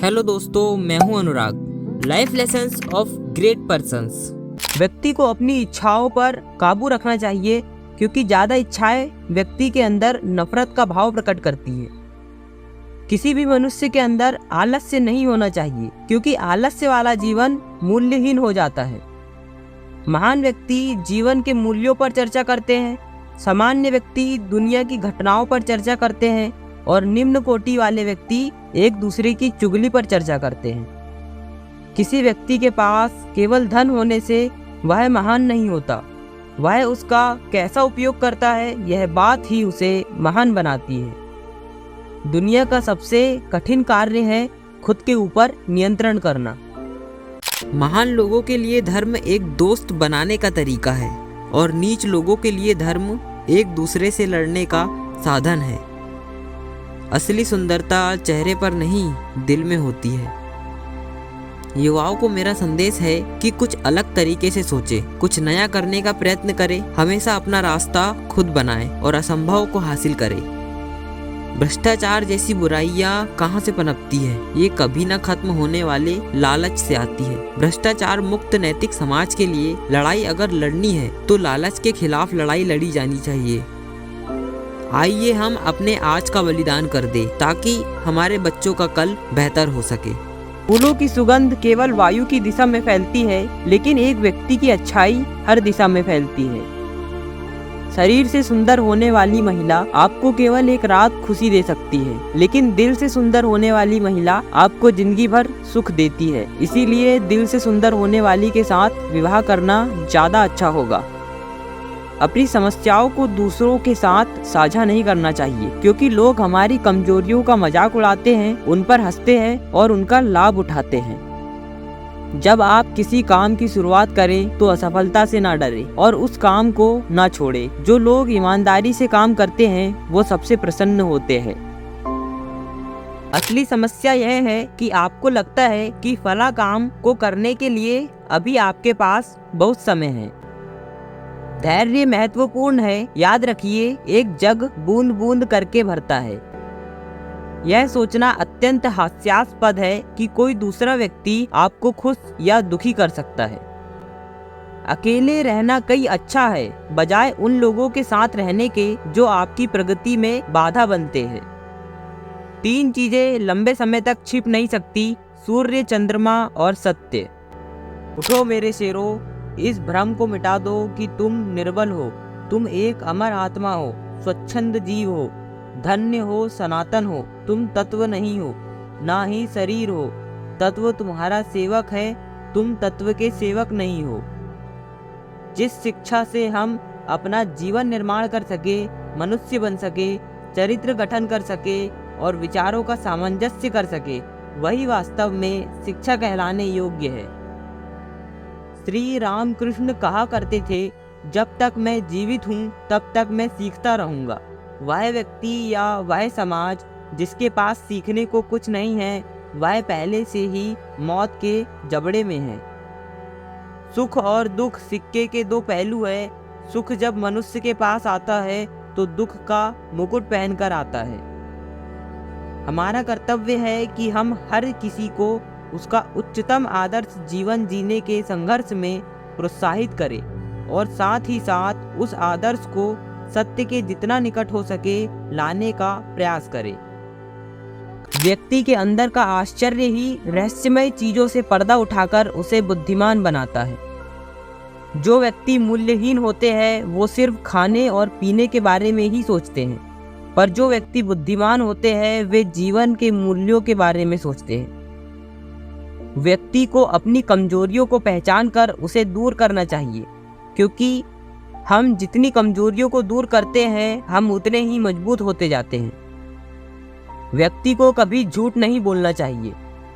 Hello दोस्तों, मैं हूं Anurag. Life lessons of great persons. व्यक्ति को अपनी इच्छाओं पर काबू रखना चाहिए, क्योंकि ज़्यादा इच्छाएं व्यक्ति के अंदर नफरत का भाव प्रकट करती है। किसी भी मनुष्य के अंदर आलस्य नहीं होना चाहिए, क्योंकि आलस्य वाला जीवन मूल्यहीन हो जाता है। महान व्यक्ति जीवन के मूल्यों पर चर्चा करते हैं, सामान्य व्यक्ति दुनिया की घटनाओं पर चर्चा करते हैं और निम्न कोटि वाले व्यक्ति एक दूसरे की चुगली पर चर्चा करते हैं। किसी व्यक्ति के पास केवल धन होने से वह महान नहीं होता, वह उसका कैसा उपयोग करता है यह बात ही उसे महान बनाती है। दुनिया का सबसे कठिन कार्य है खुद के ऊपर नियंत्रण करना। महान लोगों के लिए धर्म एक दोस्त बनाने का तरीका है और नीच लोगों के लिए धर्म एक दूसरे से लड़ने का साधन है। असली सुंदरता चेहरे पर नहीं, दिल में होती है। युवाओं को मेरा संदेश है कि कुछ अलग तरीके से सोचे, कुछ नया करने का प्रयत्न करें, हमेशा अपना रास्ता खुद बनाएं और असंभव को हासिल करें। भ्रष्टाचार जैसी बुराइयां कहाँ से पनपती है? ये कभी न खत्म होने वाले लालच से आती है। भ्रष्टाचार मुक्त नैतिक समाज के लिए लड़ाई अगर लड़नी है तो लालच के खिलाफ लड़ाई लड़ी जानी चाहिए। आइए हम अपने आज का बलिदान कर दें, ताकि हमारे बच्चों का कल बेहतर हो सके। फूलों की सुगंध केवल वायु की दिशा में फैलती है, लेकिन एक व्यक्ति की अच्छाई हर दिशा में फैलती है। शरीर से सुंदर होने वाली महिला आपको केवल एक रात खुशी दे सकती है, लेकिन दिल से सुंदर होने वाली महिला आपको जिंदगी भर सुख देती है। इसीलिए दिल से सुंदर होने वाली के साथ विवाह करना ज्यादा अच्छा होगा। अपनी समस्याओं को दूसरों के साथ साझा नहीं करना चाहिए, क्योंकि लोग हमारी कमजोरियों का मजाक उड़ाते हैं, उन पर हंसते हैं और उनका लाभ उठाते हैं। जब आप किसी काम की शुरुआत करें तो असफलता से ना डरें और उस काम को ना छोड़ें। जो लोग ईमानदारी से काम करते हैं वो सबसे प्रसन्न होते हैं। असली समस्या यह है कि आपको लगता है कि फला काम को करने के लिए अभी आपके पास बहुत समय है। धैर्य महत्वपूर्ण है। याद रखिए, एक जग बूंद बूंद करके भरता है। यह सोचना अत्यंत हास्यास्पद है कि कोई दूसरा व्यक्ति आपको खुश या दुखी कर सकता है। अकेले रहना कई अच्छा है, बजाय उन लोगों के साथ रहने के जो आपकी प्रगति में बाधा बनते हैं। 3 चीजें लंबे समय तक छिप नहीं सकती: सूर्य, चंद्रमा और सत्य। उठो मेरे शेरों, इस भ्रम को मिटा दो कि तुम निर्बल हो। तुम एक अमर आत्मा हो, स्वच्छंद जीव हो, धन्य हो, सनातन हो। तुम तत्व नहीं हो, ना ही शरीर हो। तत्व तुम्हारा सेवक है, तुम तत्व के सेवक नहीं हो। जिस शिक्षा से हम अपना जीवन निर्माण कर सके, मनुष्य बन सके, चरित्र गठन कर सके और विचारों का सामंजस्य कर सके, वही वास्तव में शिक्षा कहलाने योग्य है। श्री रामकृष्ण कहा करते थे, जब तक मैं जीवित हूँ तब तक मैं सीखता रहूँगा। वह व्यक्ति या वह समाज जिसके पास सीखने को कुछ नहीं है, वह पहले से ही मौत के जबड़े में है। सुख और दुख सिक्के के 2 पहलू है। सुख जब मनुष्य के पास आता है तो दुख का मुकुट पहनकर आता है। हमारा कर्तव्य है कि हम हर किसी को उसका उच्चतम आदर्श जीवन जीने के संघर्ष में प्रोत्साहित करें और साथ ही साथ उस आदर्श को सत्य के जितना निकट हो सके लाने का प्रयास करें। व्यक्ति के अंदर का आश्चर्य ही रहस्यमय चीजों से पर्दा उठाकर उसे बुद्धिमान बनाता है। जो व्यक्ति मूल्यहीन होते हैं वो सिर्फ खाने और पीने के बारे में ही सोचते हैं, पर जो व्यक्ति बुद्धिमान होते हैं वे जीवन के मूल्यों के बारे में सोचते हैं। व्यक्ति को अपनी कमजोरियों को पहचान कर उसे दूर करना चाहिए, क्योंकि हम जितनी कमजोरियों को दूर करते हैं हम उतने ही मजबूत होते जाते हैं। व्यक्ति को कभी झूठ नहीं बोलना चाहिए,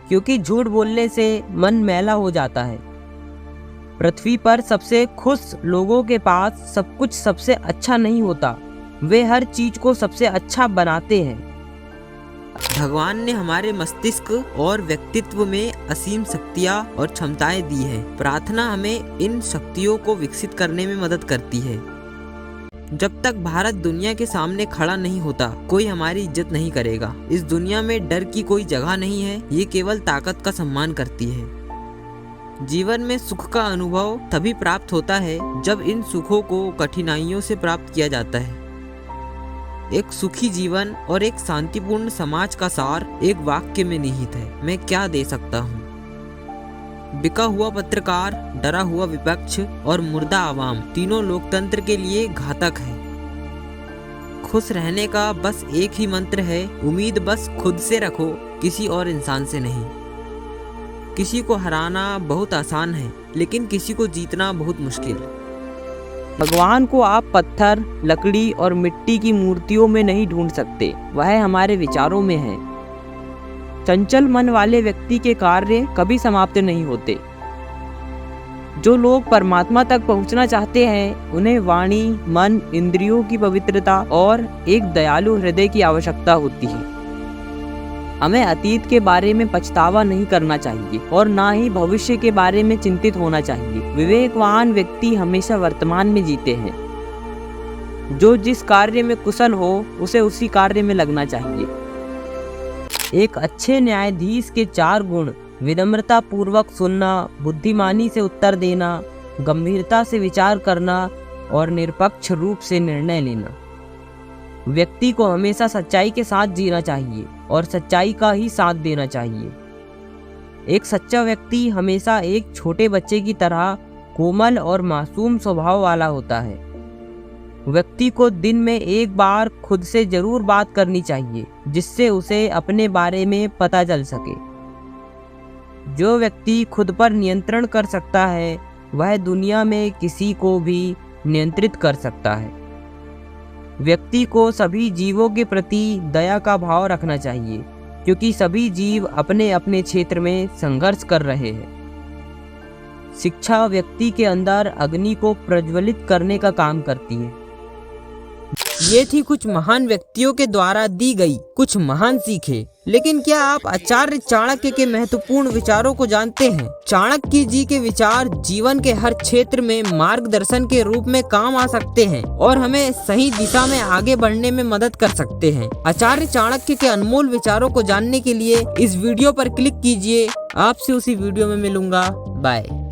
क्योंकि झूठ बोलने से मन मैला हो जाता है। पृथ्वी पर सबसे खुश लोगों के पास सब कुछ सबसे अच्छा नहीं होता, वे हर चीज को सबसे अच्छा बनाते हैं। भगवान ने हमारे मस्तिष्क और व्यक्तित्व में असीम शक्तियाँ और क्षमताएं दी हैं। प्रार्थना हमें इन शक्तियों को विकसित करने में मदद करती है। जब तक भारत दुनिया के सामने खड़ा नहीं होता, कोई हमारी इज्जत नहीं करेगा। इस दुनिया में डर की कोई जगह नहीं है, ये केवल ताकत का सम्मान करती है। जीवन में सुख का अनुभव तभी प्राप्त होता है जब इन सुखों को कठिनाइयों से प्राप्त किया जाता है। एक सुखी जीवन और एक शांतिपूर्ण समाज का सार एक वाक्य में निहित है, मैं क्या दे सकता हूँ। बिका हुआ पत्रकार, डरा हुआ विपक्ष और मुर्दा आवाम तीनों लोकतंत्र के लिए घातक है। खुश रहने का बस एक ही मंत्र है, उम्मीद बस खुद से रखो, किसी और इंसान से नहीं। किसी को हराना बहुत आसान है, लेकिन किसी को जीतना बहुत मुश्किल। भगवान को आप पत्थर, लकड़ी और मिट्टी की मूर्तियों में नहीं ढूंढ सकते, वह हमारे विचारों में है। चंचल मन वाले व्यक्ति के कार्य कभी समाप्त नहीं होते। जो लोग परमात्मा तक पहुंचना चाहते हैं, उन्हें वाणी, मन, इंद्रियों की पवित्रता और एक दयालु हृदय की आवश्यकता होती है। हमें अतीत के बारे में पछतावा नहीं करना चाहिए और ना ही भविष्य के बारे में चिंतित होना चाहिए। विवेकवान व्यक्ति हमेशा वर्तमान में जीते हैं। जो जिस कार्य में कुशल हो, उसे उसी कार्य में लगना चाहिए। एक अच्छे न्यायाधीश के 4 गुण: विनम्रता पूर्वक सुनना, बुद्धिमानी से उत्तर देना, गंभीरता से विचार करना और निरपेक्ष रूप से निर्णय लेना। व्यक्ति को हमेशा सच्चाई के साथ जीना चाहिए और सच्चाई का ही साथ देना चाहिए। एक सच्चा व्यक्ति हमेशा एक छोटे बच्चे की तरह कोमल और मासूम स्वभाव वाला होता है। व्यक्ति को दिन में एक बार खुद से जरूर बात करनी चाहिए, जिससे उसे अपने बारे में पता चल सके। जो व्यक्ति खुद पर नियंत्रण कर सकता है, वह दुनिया में किसी को भी नियंत्रित कर सकता है। व्यक्ति को सभी जीवों के प्रति दया का भाव रखना चाहिए, क्योंकि सभी जीव अपने अपने क्षेत्र में संघर्ष कर रहे हैं। शिक्षा व्यक्ति के अंदर अग्नि को प्रज्वलित करने का काम करती है। ये थी कुछ महान व्यक्तियों के द्वारा दी गई कुछ महान सीखें। लेकिन क्या आप आचार्य चाणक्य के महत्वपूर्ण विचारों को जानते हैं? चाणक्य जी के विचार जीवन के हर क्षेत्र में मार्गदर्शन के रूप में काम आ सकते हैं और हमें सही दिशा में आगे बढ़ने में मदद कर सकते हैं। आचार्य चाणक्य के अनमोल विचारों को जानने के लिए इस वीडियो पर क्लिक कीजिए। आपसे उसी वीडियो में मिलूंगा। बाय।